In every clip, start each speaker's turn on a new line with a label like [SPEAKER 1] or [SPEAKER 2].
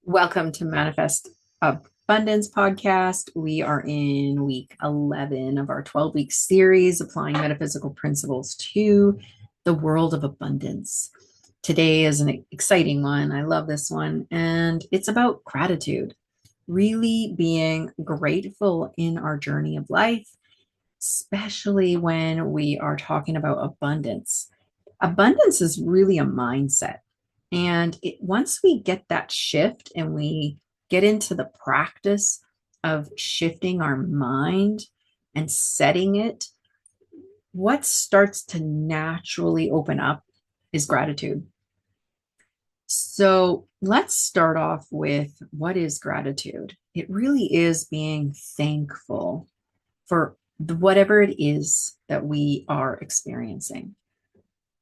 [SPEAKER 1] Welcome to Manifest Abundance podcast. We are in week 11 of our 12-week series, applying metaphysical principles to the world of abundance. Today is an exciting one. I love this one. And it's about gratitude, really being grateful in our journey of life, especially when we are talking about abundance. Abundance is really a mindset. And once we get that shift and we get into the practice of shifting our mind and setting it, what starts to naturally open up is gratitude. So let's start off with what is gratitude? It really is being thankful for whatever it is that we are experiencing.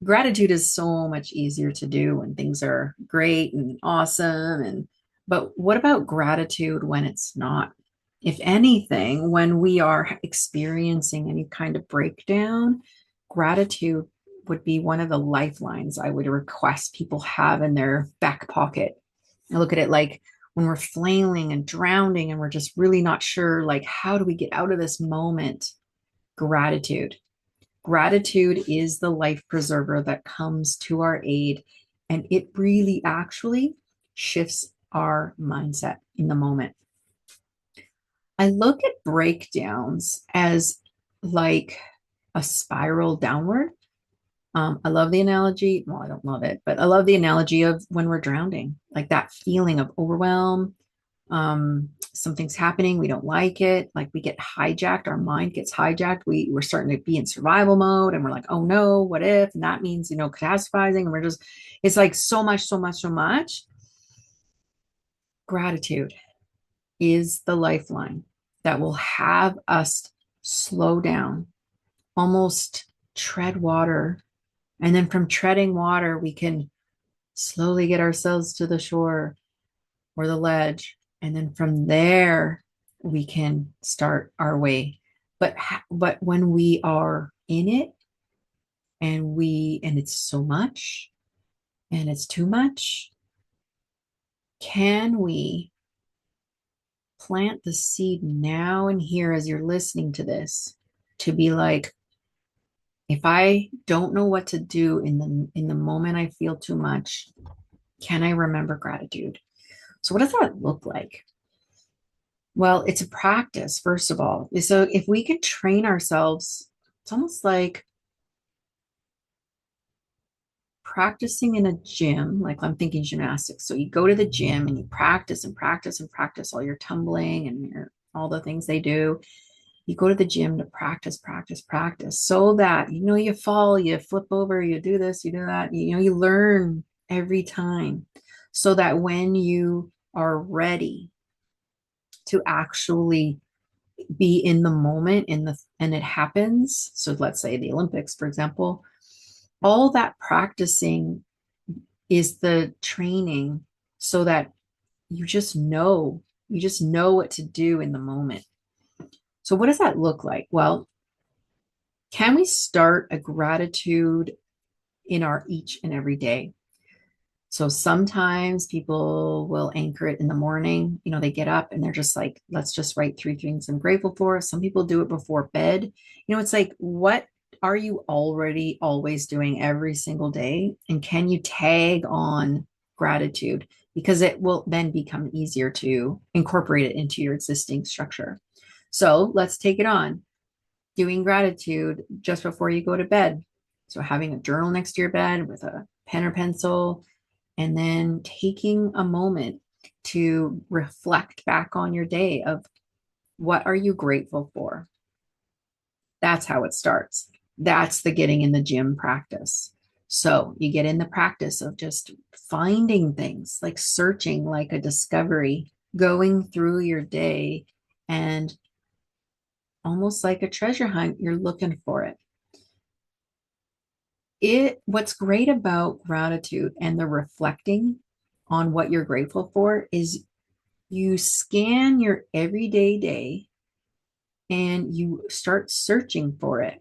[SPEAKER 1] Gratitude is so much easier to do when things are great and awesome, but what about gratitude when it's not? If anything, when we are experiencing any kind of breakdown, gratitude would be one of the lifelines I would request people have in their back pocket. I look at it like when we're flailing and drowning and we're just really not sure, like, how do we get out of this moment? Gratitude. Gratitude is the life preserver that comes to our aid, and it really actually shifts our mindset in the moment. I look at breakdowns as like a spiral downward. I love the analogy. Well, I don't love it, but I love the analogy of when we're drowning, like that feeling of overwhelm. Something's happening, we don't like it, like we get hijacked, our mind gets hijacked, we're starting to be in survival mode, and we're like, oh no, what if? And that means, catastrophizing, and we're just, it's like so much, so much, so much. Gratitude is the lifeline that will have us slow down, almost tread water, and then from treading water we can slowly get ourselves to the shore or the ledge. And then from there, we can start our way. But when we are in it and it's so much and it's too much, can we plant the seed now and here as you're listening to this to be like, if I don't know what to do in the moment I feel too much, can I remember gratitude? So what does that look like? Well, it's a practice, first of all. So if we could train ourselves, it's almost like practicing in a gym, like I'm thinking gymnastics. So you go to the gym and you practice and practice and practice all your tumbling and all the things they do. You go to the gym to practice, practice, practice so that, you fall, you flip over, you do this, you do that, you learn every time so that when you are ready to actually be in the moment and it happens. So let's say the Olympics, for example, all that practicing is the training so that you just know what to do in the moment. So what does that look like? Well, can we start a gratitude in our each and every day? So sometimes people will anchor it in the morning. They get up and they're just like, let's just write 3 things I'm grateful for. Some people do it before bed. It's like, what are you already always doing every single day? And can you tag on gratitude? Because it will then become easier to incorporate it into your existing structure. So let's take it on. Doing gratitude just before you go to bed. So having a journal next to your bed with a pen or pencil, and then taking a moment to reflect back on your day of what are you grateful for? That's how it starts. That's the getting in the gym practice. So you get in the practice of just finding things, like searching, like a discovery, going through your day, and almost like a treasure hunt, you're looking for it. What's great about gratitude and the reflecting on what you're grateful for is you scan your everyday day and you start searching for it.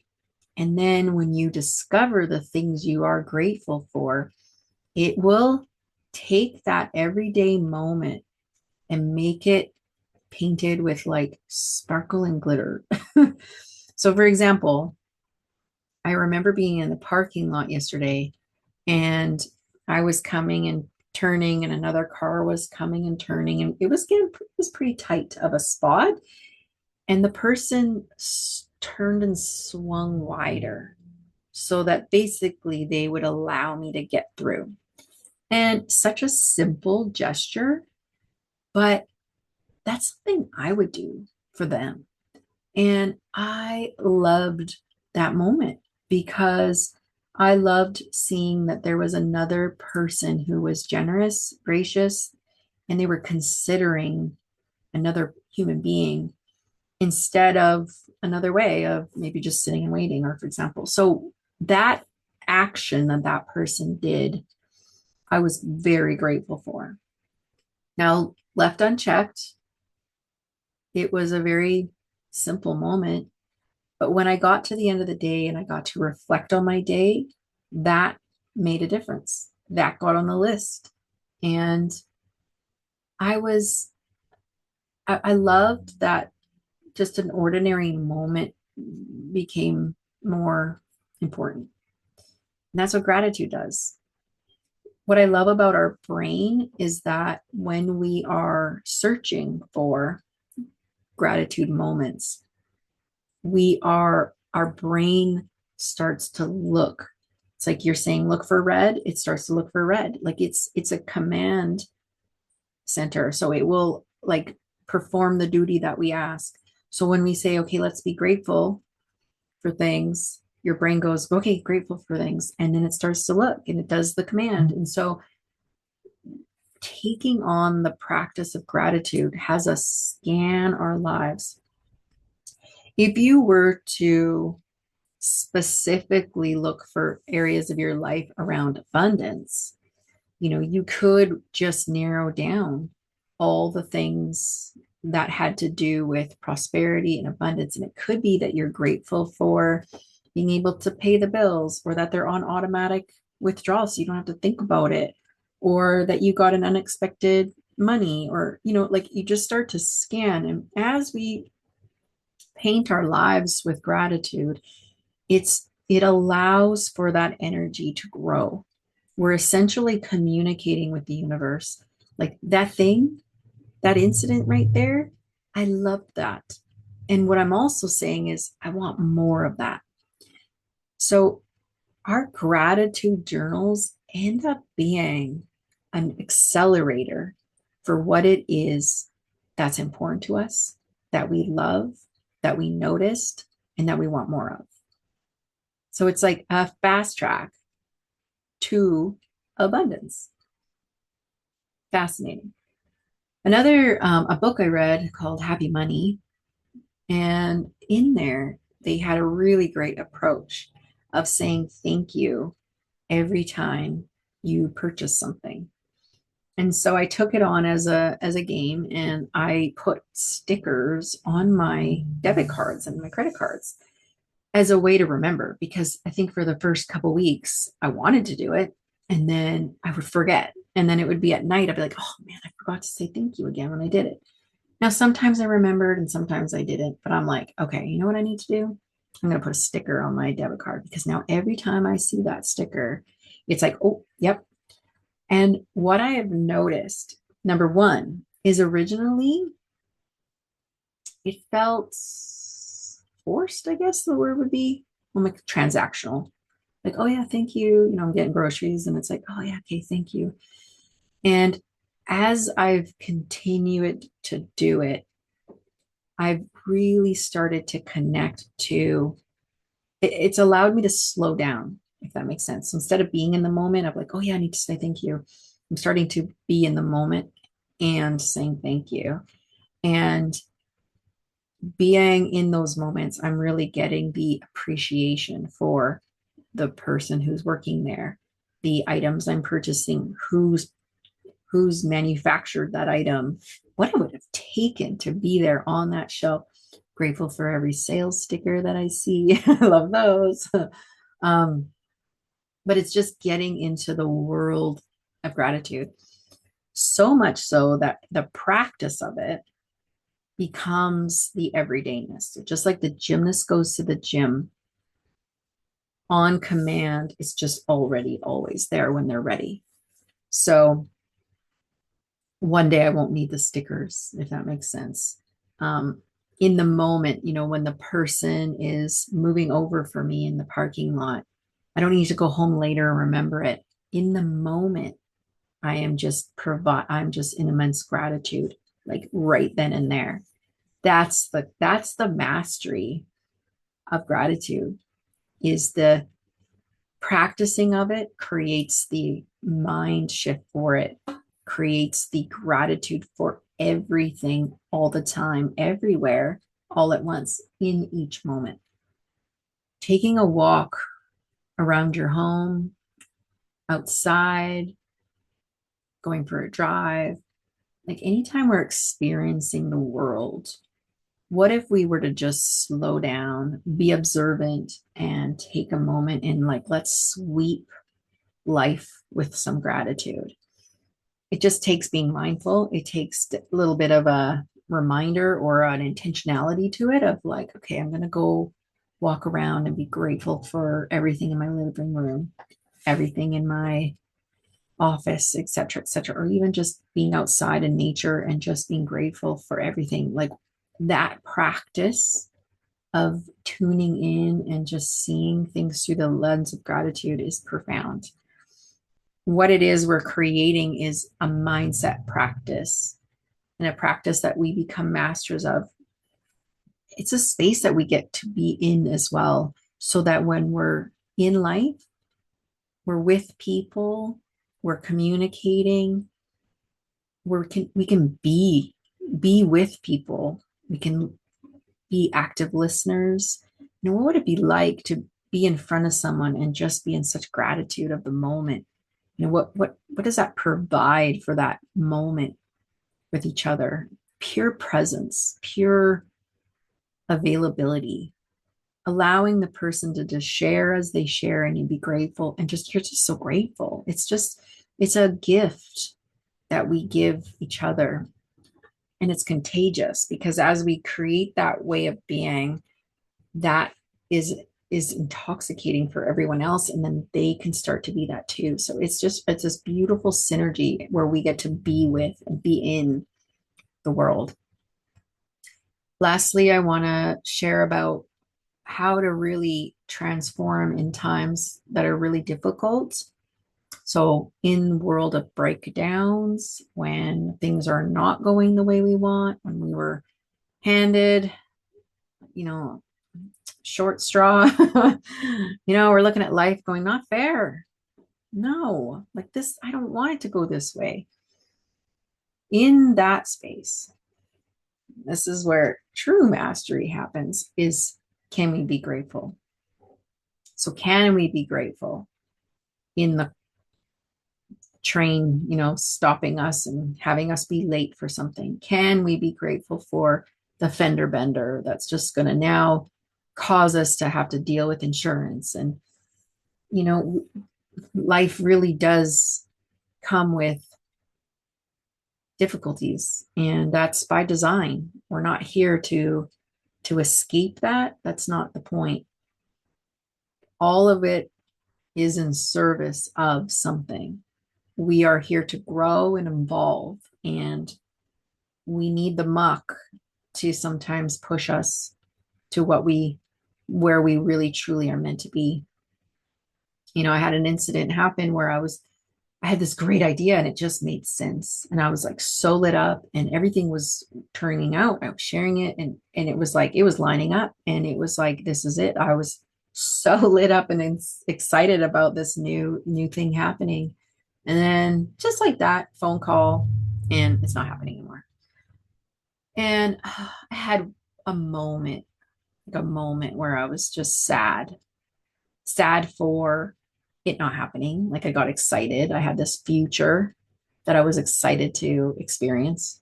[SPEAKER 1] And then when you discover the things you are grateful for, it will take that everyday moment and make it painted with like sparkle and glitter. So, for example, I remember being in the parking lot yesterday and I was coming and turning, and another car was coming and turning, and it was pretty tight of a spot. And the person turned and swung wider so that basically they would allow me to get through. And such a simple gesture, but that's something I would do for them. And I loved that moment because I loved seeing that there was another person who was generous, gracious, and they were considering another human being instead of another way of maybe just sitting and waiting, or for example. So that action that that person did, I was very grateful for. Now, left unchecked, it was a very simple moment. But when I got to the end of the day and I got to reflect on my day, that made a difference. That got on the list. And I was, I loved that just an ordinary moment became more important. And that's what gratitude does. What I love about our brain is that when we are searching for gratitude moments, our brain starts to look. It's like you're saying look for red, it starts to look for red. Like it's a command center, so it will like perform the duty that we ask. So when we say, okay, let's be grateful for things, your brain goes, okay, grateful for things, and then it starts to look and it does the command. And so taking on the practice of gratitude has us scan our lives. If you were to specifically look for areas of your life around abundance, you could just narrow down all the things that had to do with prosperity and abundance. And it could be that you're grateful for being able to pay the bills, or that they're on automatic withdrawal so you don't have to think about it, or that you got an unexpected money, or, like you just start to scan. And as we paint our lives with gratitude, it allows for that energy to grow. We're essentially communicating with the universe. Like that thing, that incident right there, I love that. And what I'm also saying is, I want more of that. So our gratitude journals end up being an accelerator for what it is that's important to us, that we love, that we noticed, and that we want more of. So it's like a fast track to abundance. Fascinating. Another, a book I read called Happy Money, and in there, they had a really great approach of saying thank you every time you purchase something. And so I took it on as a game, and I put stickers on my debit cards and my credit cards as a way to remember, because I think for the first couple weeks I wanted to do it and then I would forget. And then it would be at night, I'd be like, oh man, I forgot to say thank you again when I did it. Now, sometimes I remembered and sometimes I didn't, but I'm like, okay, you know what I need to do? I'm going to put a sticker on my debit card, because now every time I see that sticker, it's like, oh, yep. And what I have noticed, number one, is originally it felt forced, I guess the word would be. I'm like transactional. Like, oh yeah, thank you. I'm getting groceries and it's like, oh yeah, okay, thank you. And as I've continued to do it, I've really started to connect to it's allowed me to slow down, if that makes sense. So instead of being in the moment of like, oh yeah, I need to say thank you, I'm starting to be in the moment and saying thank you. And being in those moments, I'm really getting the appreciation for the person who's working there, the items I'm purchasing, who's manufactured that item, what it would have taken to be there on that shelf. Grateful for every sales sticker that I see. I love those. um, but it's just getting into the world of gratitude. So much so that the practice of it becomes the everydayness. Just like the gymnast goes to the gym on command, it's just already always there when they're ready. So one day I won't need the stickers, if that makes sense. In the moment, when the person is moving over for me in the parking lot, I don't need to go home later and remember it. In the moment, I'm just in immense gratitude, like right then and there. That's the mastery of gratitude, is the practicing of it creates the mind shift for it, creates the gratitude for everything all the time, everywhere, all at once, in each moment. Taking a walk around your home, outside, going for a drive, like anytime we're experiencing the world, what if we were to just slow down, be observant, and take a moment and like, let's sweep life with some gratitude? It just takes being mindful. It takes a little bit of a reminder or an intentionality to it of like, okay, I'm going to go walk around and be grateful for everything in my living room, everything in my office, et cetera, or even just being outside in nature and just being grateful for everything. Like that practice of tuning in and just seeing things through the lens of gratitude is profound. What it is we're creating is a mindset practice, and a practice that we become masters of. It's a space that we get to be in as well, so that when we're in life, we're with people, we're communicating, we can be with people, we can be active listeners. What would it be like to be in front of someone and just be in such gratitude of the moment? What does that provide for that moment with each other? Pure presence, pure availability, allowing the person to just share as they share, and you be grateful, and you're just so grateful. It's a gift that we give each other, and it's contagious, because as we create that way of being, that is intoxicating for everyone else, and then they can start to be that too. So it's this beautiful synergy where we get to be with and be in the world. Lastly, I want to share about how to really transform in times that are really difficult. So in the world of breakdowns, when things are not going the way we want, when we were handed, you know, short straw, we're looking at life going, not fair. No, like this, I don't want it to go this way. In that space, this is where true mastery happens, is, can we be grateful? So can we be grateful in the train, stopping us and having us be late for something? Can we be grateful for the fender bender that's just going to now cause us to have to deal with insurance? And, life really does come with difficulties, and that's by design. We're not here to escape that. That's not the point. All of it is in service of something. We are here to grow and evolve, and we need the muck to sometimes push us to where we really truly are meant to be. I had an incident happen where I had this great idea and it just made sense. And I was like so lit up and everything was turning out. I was sharing it, and it was like, it was lining up, and it was like, this is it. I was so lit up and excited about this new thing happening. And then just like that, phone call, and it's not happening anymore. And I had a moment, like a moment where I was just sad for it not happening. Like I got excited. I had this future that I was excited to experience.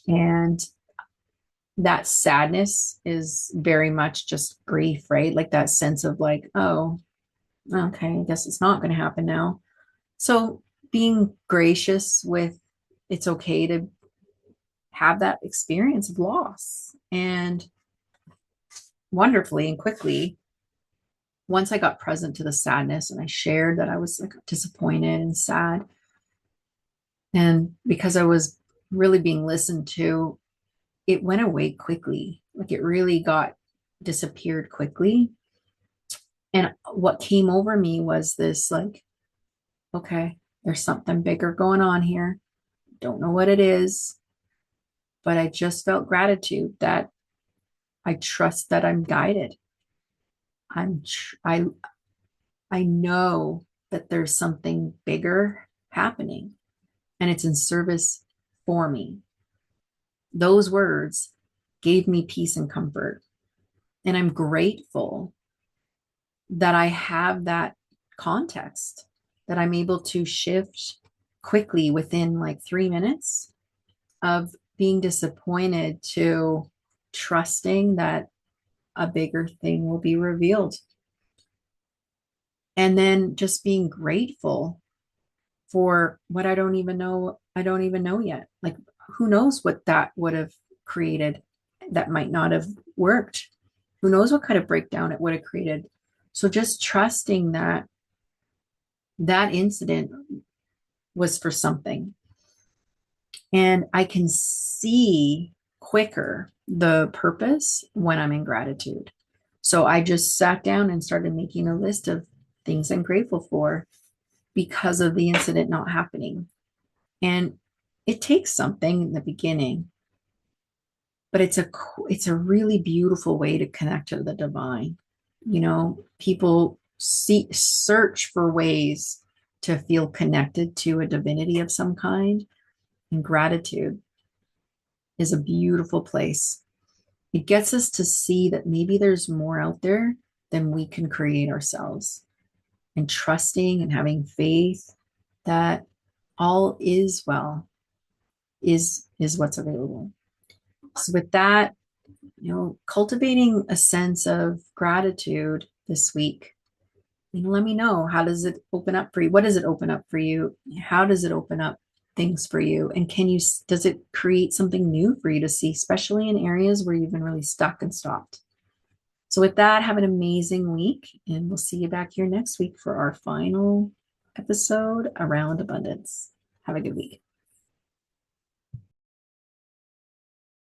[SPEAKER 1] And that sadness is very much just grief, right? Like that sense of like, oh, okay, I guess it's not going to happen now. So being gracious with it's okay to have that experience of loss. And wonderfully and quickly, once I got present to the sadness and I shared that I was like disappointed and sad, and because I was really being listened to, it went away quickly. Like it really got disappeared quickly. And what came over me was this like, okay, there's something bigger going on here. Don't know what it is, but I just felt gratitude that I trust that I'm guided. I I know that there's something bigger happening and it's in service for me. Those words gave me peace and comfort. And I'm grateful that I have that context, that I'm able to shift quickly within like 3 minutes of being disappointed to trusting that a bigger thing will be revealed. And then just being grateful for what I don't even know. I don't even know yet. Like, who knows what that would have created that might not have worked? Who knows what kind of breakdown it would have created? So just trusting that that incident was for something. And I can see quicker the purpose when I'm in gratitude. So I just sat down and started making a list of things I'm grateful for because of the incident not happening. And it takes something in the beginning, but it's a really beautiful way to connect to the divine. You know, people search for ways to feel connected to a divinity of some kind, and gratitude is a beautiful place. It gets us to see that maybe there's more out there than we can create ourselves, and trusting and having faith that all is well is what's available. So with that, you know, cultivating a sense of gratitude this week. You know, let me know, how does it open up for you? What does it open up for you? How does it open up things for you? And does it create something new for you to see, especially in areas where you've been really stuck and stopped? So with that, have an amazing week, and we'll see you back here next week for our final episode around abundance. Have a good week.